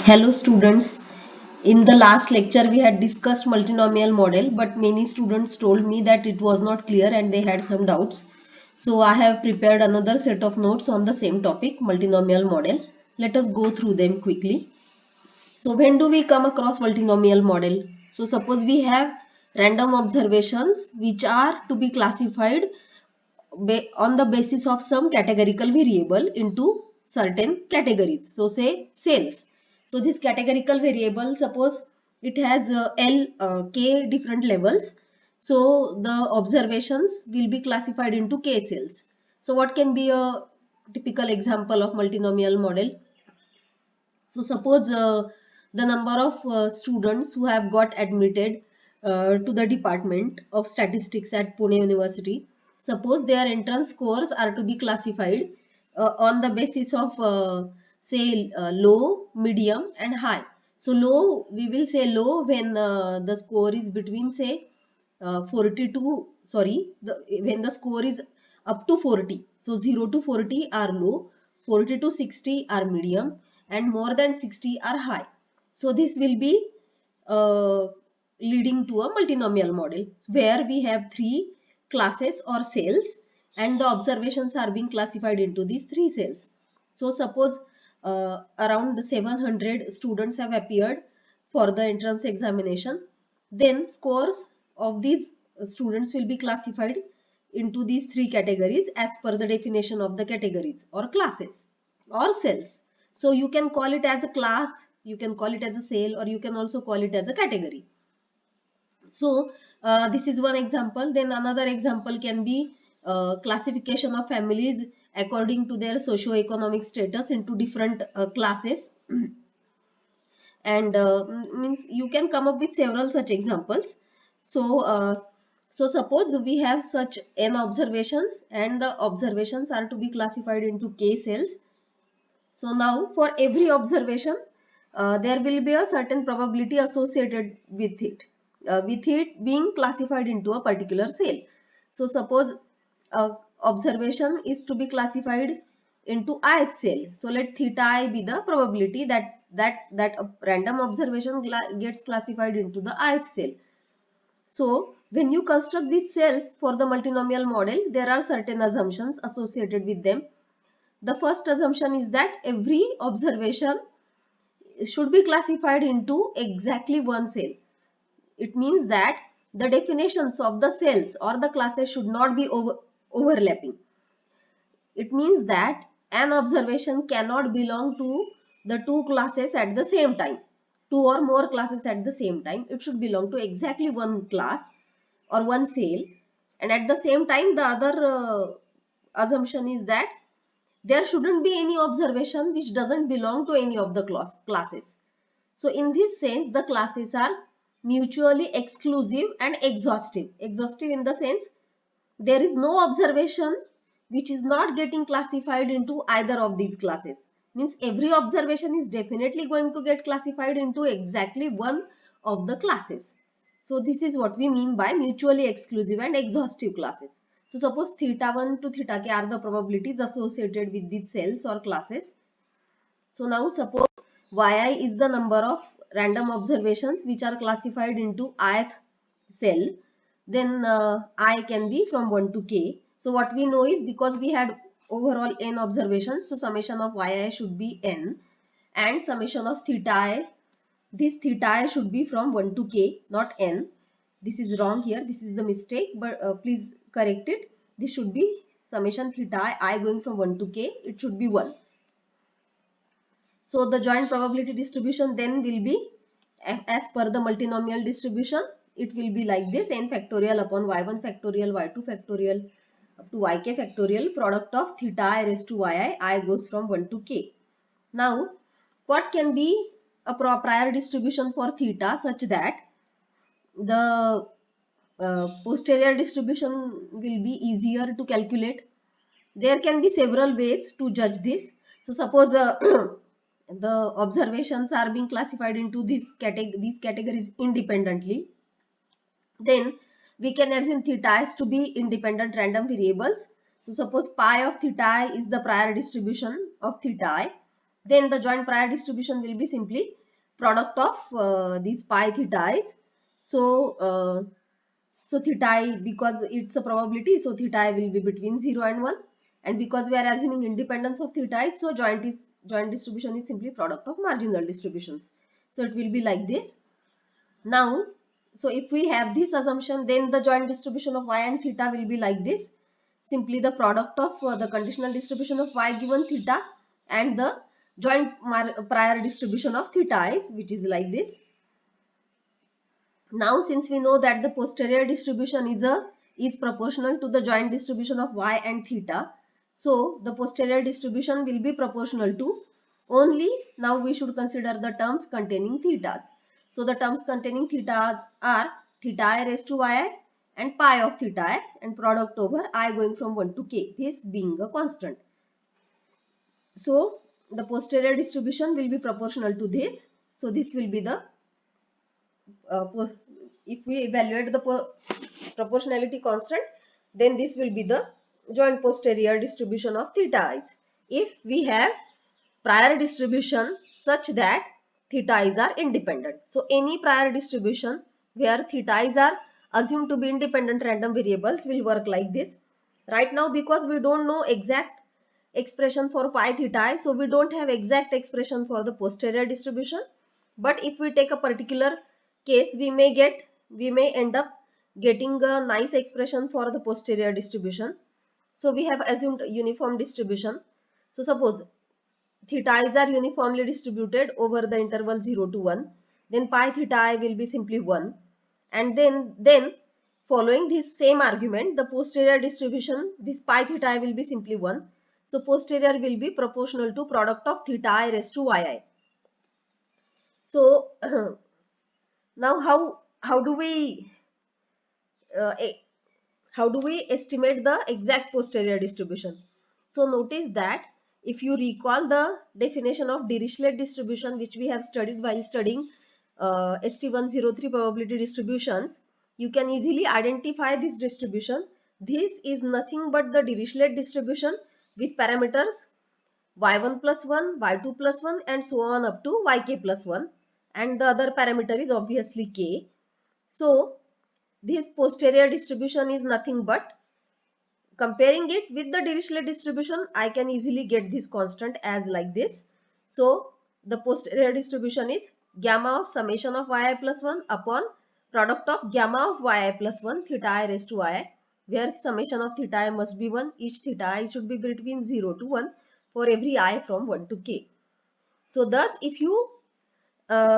Hello students. In the last lecture we had discussed multinomial model, but many students told me that it was not clear and they had some doubts. So I have prepared another set of notes on the same topic, multinomial model. Let us go through them quickly. So when do we come across multinomial model? So suppose we have random observations which are to be classified on the basis of some categorical variable into certain categories. So say sales. So this categorical variable, suppose it has k different levels. So the observations will be classified into k cells. So what can be a typical example of multinomial model? So suppose the number of students who have got admitted to the Department of Statistics at Pune University, suppose their entrance scores are to be classified on the basis of say low, medium and high. So low, we will say low when the score is between say 42, sorry, when the score is up to 40. So 0 to 40 are low, 40 to 60 are medium and more than 60 are high. So this will be uh, leading to a multinomial model where we have three classes or cells and the observations are being classified into these three cells. So suppose around 700 students have appeared for the entrance examination, then scores of these students will be classified into these three categories as per the definition of the categories or classes or cells. So you can call it as a class, you can call it as a cell, or you can also call it as a category. So this is one example. Then another example can be classification of families according to their socio-economic status into different classes. And means you can come up with several such examples. So so suppose we have such n observations and the observations are to be classified into k cells. So now for every observation, there will be a certain probability associated with it being classified into a particular cell. So suppose observation is to be classified into ith cell. So let theta I be the probability that a random observation gets classified into the ith cell. So when you construct these cells for the multinomial model, there are certain assumptions associated with them. The first assumption is that every observation should be classified into exactly one cell. It means that the definitions of the cells or the classes should not be overlapping. It means that an observation cannot belong to the two classes at the same time. Two or more classes at the same time. It should belong to exactly one class or one cell. And at the same time, the other assumption is that there shouldn't be any observation which doesn't belong to any of the classes. So in this sense, the classes are mutually exclusive and exhaustive. Exhaustive in the sense there is no observation which is not getting classified into either of these classes. Means every observation is definitely going to get classified into exactly one of the classes. So this is what we mean by mutually exclusive and exhaustive classes. So suppose theta 1 to theta k are the probabilities associated with these cells or classes. So now suppose yi is the number of random observations which are classified into ith cell, then I can be from 1 to k. So what we know is, because we had overall n observations, so summation of yi should be n, and summation of theta I, this theta I should be from 1 to k, not n. This is wrong here, this is the mistake, but please correct it. This should be summation theta I going from 1 to k, it should be 1. So the joint probability distribution then will be as per the multinomial distribution. It will be like this: n factorial upon y1 factorial, y2 factorial up to yk factorial, product of theta I raised to yi, I goes from 1 to k. Now what can be a prior distribution for theta such that the posterior distribution will be easier to calculate? There can be several ways to judge this. So suppose the observations are being classified into these categories independently, then we can assume theta is to be independent random variables. So suppose pi of theta I is the prior distribution of theta I, Then the joint prior distribution will be simply product of these pi theta i's. So so theta I, because it's a probability, so theta I will be between 0 and 1, and because we are assuming independence of theta I, so joint distribution is simply product of marginal distributions. So it will be like this. Now, so if we have this assumption, then the joint distribution of y and theta will be like this. Simply the product of the conditional distribution of y given theta and the joint prior distribution of theta is, which is like this. Now, since we know that the posterior distribution is proportional to the joint distribution of y and theta, so the posterior distribution will be proportional to only. Now we should consider the terms containing thetas. So the terms containing thetas are theta I raised to yi and pi of theta I, and product over I going from 1 to k, this being a constant. So the posterior distribution will be proportional to this. So this will be the if we evaluate the proportionality constant, then this will be the joint posterior distribution of theta i's. If we have prior distribution such that theta i's are independent. So any prior distribution where theta i's are assumed to be independent random variables will work like this. Right now, because we don't know exact expression for pi theta I, so we don't have exact expression for the posterior distribution. But if we take a particular case, we may end up getting a nice expression for the posterior distribution. So we have assumed uniform distribution. So suppose theta i's are uniformly distributed over the interval 0 to 1, then pi theta I will be simply 1, and then following this same argument, the posterior distribution, this pi theta I will be simply 1. So posterior will be proportional to product of theta I raised to yi. So now how do we uh, how do we estimate the exact posterior distribution? So notice that if you recall the definition of Dirichlet distribution, which we have studied while studying ST103 probability distributions, you can easily identify this distribution. This is nothing but the Dirichlet distribution with parameters y1 plus 1, y2 plus 1 and so on up to yk plus 1, and the other parameter is obviously k. So this posterior distribution is nothing but, comparing it with the Dirichlet distribution, I can easily get this constant as like this. So the posterior distribution is gamma of summation of yi plus 1 upon product of gamma of yi plus 1 theta I raised to yi, where summation of theta I must be 1. Each theta I should be between 0 to 1 for every I from 1 to k. So thus if you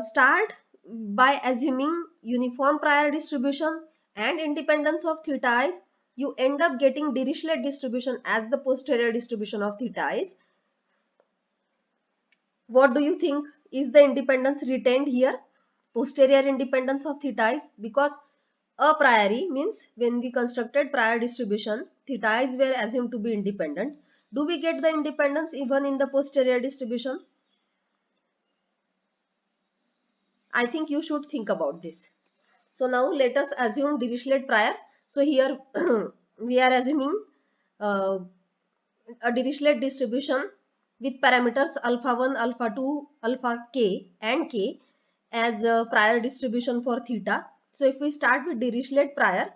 start by assuming uniform prior distribution and independence of theta i's, you end up getting Dirichlet distribution as the posterior distribution of theta i's. What do you think? Is the independence retained here? Posterior independence of theta i's, because a priori means when we constructed prior distribution, theta i's were assumed to be independent. Do we get the independence even in the posterior distribution? I think you should think about this. So now let us assume Dirichlet prior. So here we are assuming uh, a Dirichlet distribution with parameters alpha 1, alpha 2, alpha k and k as a prior distribution for theta. So if we start with Dirichlet prior,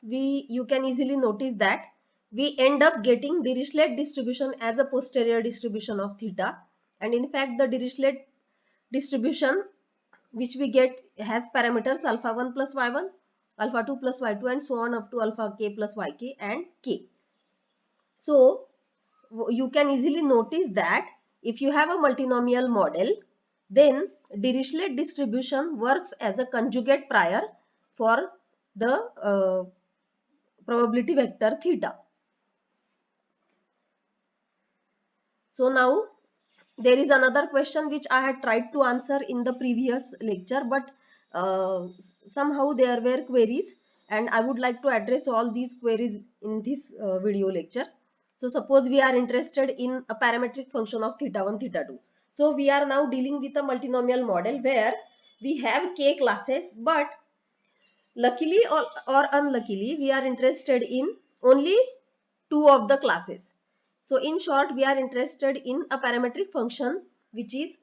you can easily notice that we end up getting Dirichlet distribution as a posterior distribution of theta, and in fact the Dirichlet distribution which we get has parameters alpha 1 plus y1, alpha 2 plus y2 and so on up to alpha k plus yk and k. So you can easily notice that if you have a multinomial model, then Dirichlet distribution works as a conjugate prior for the probability vector theta. So now there is another question which I had tried to answer in the previous lecture, but somehow there were queries and I would like to address all these queries in this video lecture. So suppose we are interested in a parametric function of theta 1, theta 2. So we are now dealing with a multinomial model where we have k classes, but luckily or unluckily we are interested in only two of the classes. So in short, we are interested in a parametric function which is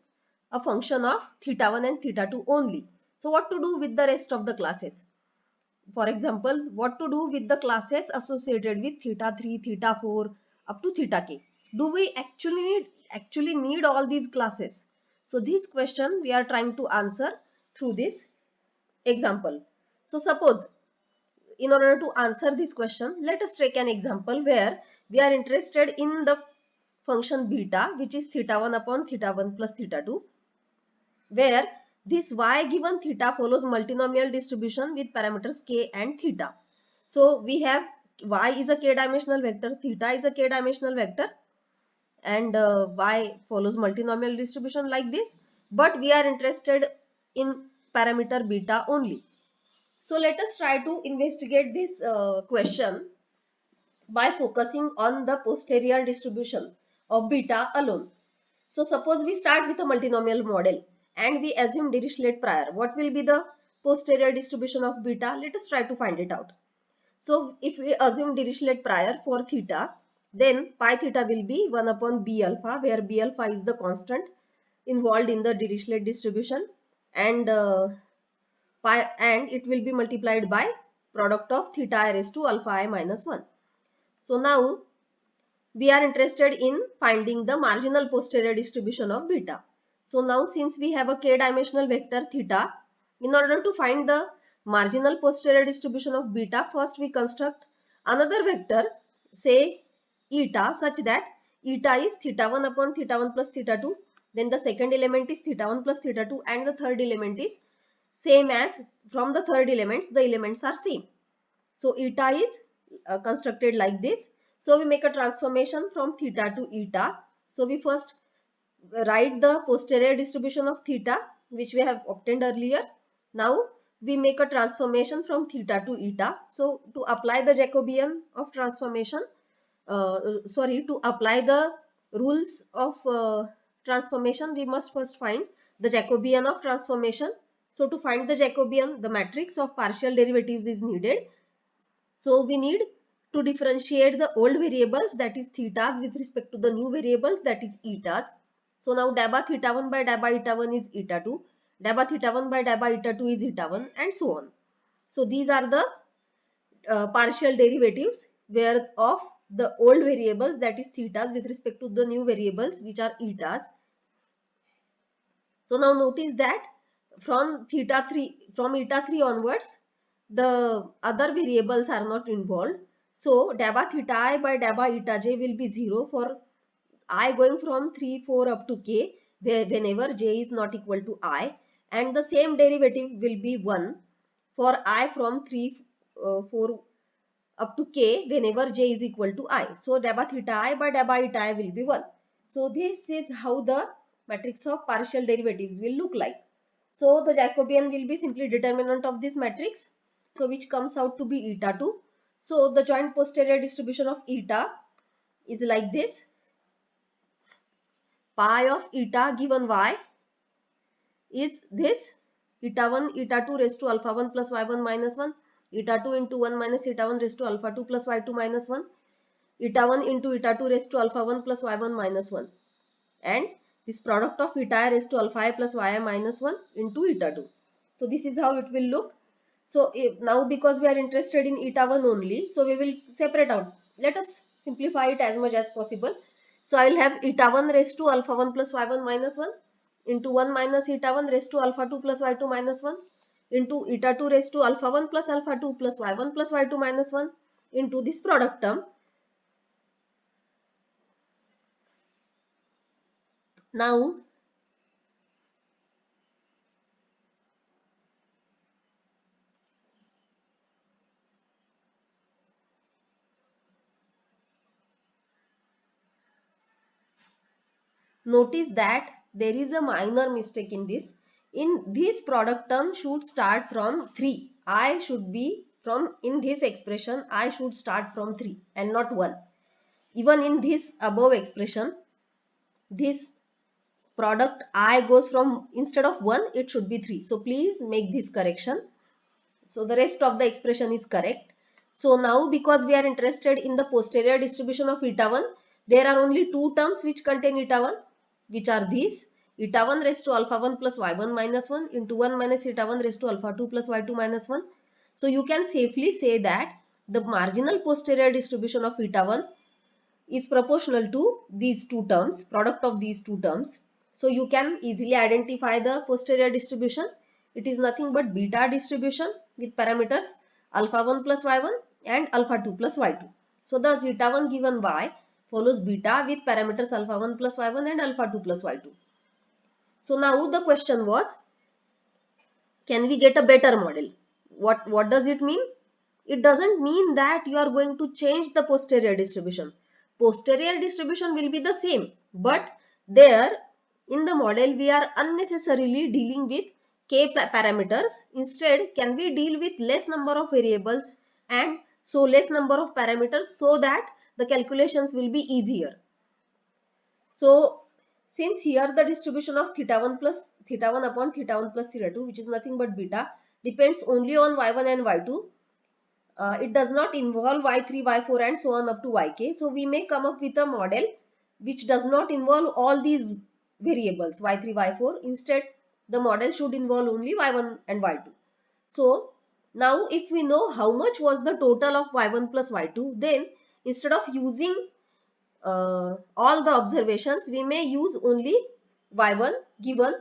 a function of theta 1 and theta 2 only. So what to do with the rest of the classes? For example, what to do with the classes associated with theta 3, theta 4 up to theta k? Do we actually need all these classes? So this question we are trying to answer through this example. So suppose, in order to answer this question, let us take an example where we are interested in the function beta, which is theta 1 upon theta 1 plus theta 2, where this y given theta follows multinomial distribution with parameters k and theta. So we have y is a k-dimensional vector, theta is a k-dimensional vector, and y follows multinomial distribution like this, but we are interested in parameter beta only. So let us try to investigate this question by focusing on the posterior distribution of beta alone. So suppose we start with a multinomial model and we assume Dirichlet prior. What will be the posterior distribution of beta? Let us try to find it out. So if we assume Dirichlet prior for theta, then pi theta will be 1 upon b alpha, where b alpha is the constant involved in the Dirichlet distribution, and it will be multiplied by product of theta I raised to alpha I minus 1. So now we are interested in finding the marginal posterior distribution of beta. So now since we have a k-dimensional vector theta, in order to find the marginal posterior distribution of beta, first we construct another vector, say eta, such that eta is theta 1 upon theta 1 plus theta 2, then the second element is theta 1 plus theta 2, and the third element is same as from the third elements, the elements are same. So eta is constructed like this. So we make a transformation from theta to eta. So we first write the posterior distribution of theta, which we have obtained earlier. Now we make a transformation from theta to eta. So to apply the Jacobian of transformation, to apply the rules of transformation, we must first find the Jacobian of transformation. So to find the Jacobian, the matrix of partial derivatives is needed. So we need to differentiate the old variables, that is thetas, with respect to the new variables, that is etas. So now dabba theta 1 by dabba eta 1 is eta 2, dabba theta 1 by dabba eta 2 is eta 1, and so on. So these are the partial derivatives where of the old variables, that is thetas, with respect to the new variables, which are etas. So now notice that from eta 3 onwards, the other variables are not involved. So dabba theta I by dabba eta j will be 0 for I going from 3, 4 up to k, whenever j is not equal to I, and the same derivative will be 1 for I from 3, 4 up to k, whenever j is equal to I. So dabba theta I by dabba eta I will be 1. So this is how the matrix of partial derivatives will look like. So the Jacobian will be simply determinant of this matrix, so which comes out to be eta 2. So the joint posterior distribution of eta is like this: pi of eta given y is this: eta 1 eta 2 raised to alpha 1 plus y1 minus 1, eta 2 into 1 minus eta 1 raised to alpha 2 plus y2 minus 1, eta 1 into eta 2 raised to alpha 1 plus y1 minus 1, and this product of eta I raised to alpha I plus yi minus 1 into eta 2. So this is how it will look. So now because we are interested in eta 1 only, so we will separate out. Let us simplify it as much as possible. So I will have eta 1 raised to alpha 1 plus y1 minus 1 into 1 minus eta 1 raised to alpha 2 plus y2 minus 1 into eta 2 raised to alpha 1 plus alpha 2 plus y1 plus y2 minus 1 into this product term. Now notice that there is a minor mistake in this. In this product term should start from 3. I should be from, in this expression, I should start from 3 and not 1. Even in this above expression, this product I goes from, instead of 1, it should be 3. So please make this correction. So the rest of the expression is correct. So now because we are interested in the posterior distribution of eta 1, there are only two terms which contain eta 1, which are these. eta 1 raised to alpha 1 plus y1 minus 1 into 1 minus eta 1 raised to alpha 2 plus y2 minus 1. So you can safely say that the marginal posterior distribution of eta 1 is proportional to these two terms, product of these two terms. So you can easily identify the posterior distribution. It is nothing but beta distribution with parameters alpha 1 plus y1 and alpha 2 plus y2. So the zeta 1 given y follows beta with parameters alpha 1 plus y1 and alpha 2 plus y2. So now the question was, can we get a better model? What does it mean? It doesn't mean that you are going to change the posterior distribution. Posterior distribution will be the same, but there in the model we are unnecessarily dealing with k parameters. Instead, can we deal with less number of variables and so less number of parameters so that the calculations will be easier. So since here the distribution of theta 1 plus theta 1 upon theta 1 plus theta 2, which is nothing but beta, depends only on y1 and y2. It does not involve y3, y4 and so on up to yk. So we may come up with a model which does not involve all these variables y3, y4. Instead, the model should involve only y1 and y2. So now if we know how much was the total of y1 plus y2, then instead of using all the observations, we may use only y1 given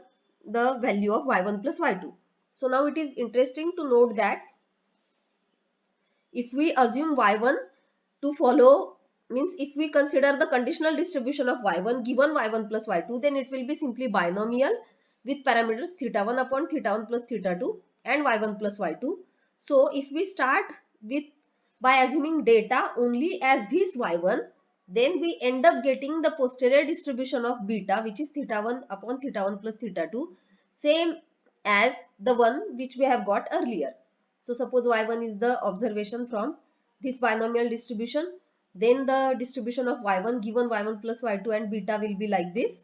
the value of y1 plus y2. So now it is interesting to note that if we assume y1 to follow, means if we consider the conditional distribution of y1 given y1 plus y2, then it will be simply binomial with parameters theta 1 upon theta 1 plus theta 2 and y1 plus y2. So if we start with by assuming data only as this y1, then we end up getting the posterior distribution of beta, which is theta 1 upon theta 1 plus theta 2, same as the one which we have got earlier. So suppose y1 is the observation from this binomial distribution, then the distribution of y1 given y1 plus y2 and beta will be like this.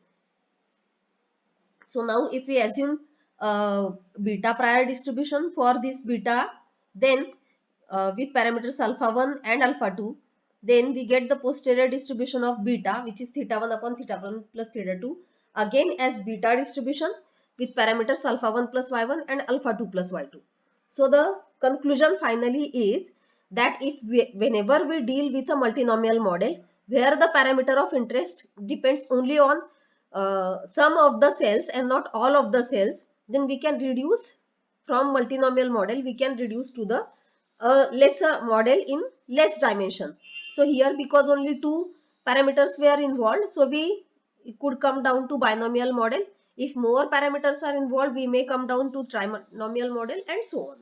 So now if we assume beta prior distribution for this beta, then with parameters alpha 1 and alpha 2, then we get the posterior distribution of beta, which is theta 1 upon theta 1 plus theta 2, again as beta distribution with parameters alpha 1 plus y1 and alpha 2 plus y2. So the conclusion finally is that whenever we deal with a multinomial model where the parameter of interest depends only on some of the cells and not all of the cells, then we can reduce from multinomial model, we can reduce to the lesser model in less dimension. So here because only two parameters were involved, so we could come down to binomial model. If more parameters are involved, we may come down to trinomial model and so on.